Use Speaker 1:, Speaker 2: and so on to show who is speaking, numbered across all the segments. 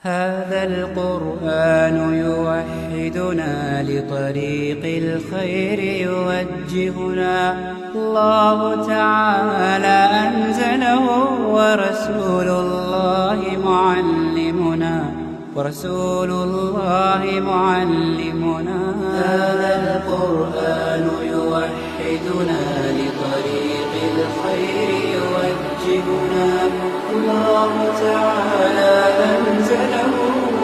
Speaker 1: هذا القرآن يوحدنا لطريق الخير يوجهنا. الله تعالى أنزله ورسول الله معلمنا. هذا القرآن يوحدنا لطريق الخير يوجهنا. الله تعالى أنزله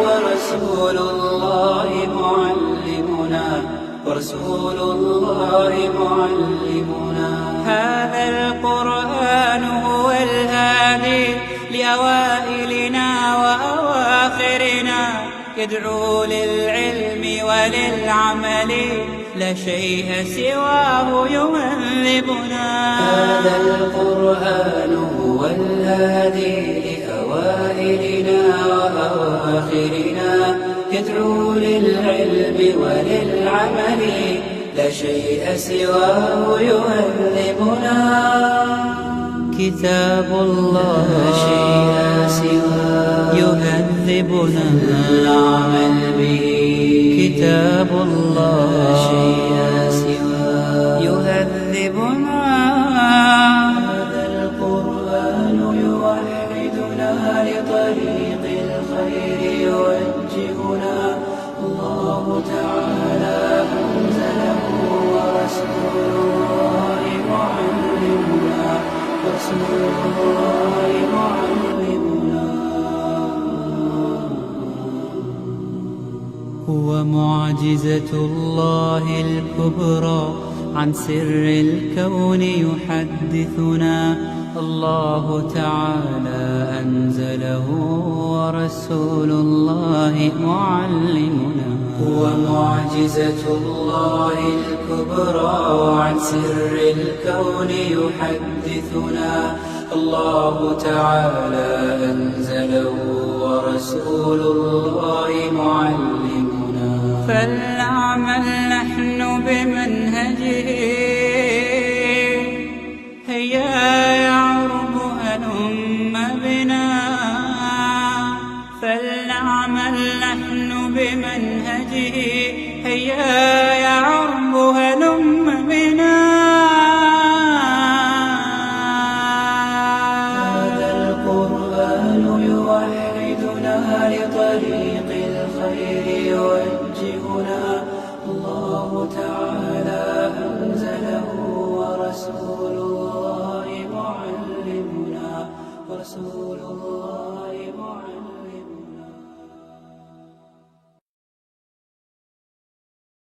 Speaker 1: ورسول الله معلمنا. هذا القرآن هو الهادي لأوائلنا وأواخرنا، يدعو للعلم وللعمل، لا شيء سواه يهذبنا. هذا القرآن هو الهادي لأوائلنا وأواخرنا، يدعو للعلم وللعمل، لا شيء سواه يهذبنا. كتاب الله لا شيء سواه يهذبنا العمل به. كتاب الله لا شيء سواه يهذبنا. هذا القرآن يوحدنا لطريق الخير يوجهنا. الله تعالى أنزله ورسول الله معلمنا. هو معجزة الله الكبرى، عن سر الكون يحدثنا. الله تعالى أنزله ورسول الله معلمنا. هو معجزة الله الكبرى، عن سر الكون يحدثنا. الله تعالى أنزله ورسول الله معلمنا. فلنعمل نحن بمنهجه، هيا يعرب هلم بنا. فلنعمل نحن بمنهجه، هيا يعرب هلم بنا. هذا القرآن يوحدنا لطريق الخير يوجهنا. الله تعالى أنزله ورسول الله معلمنا.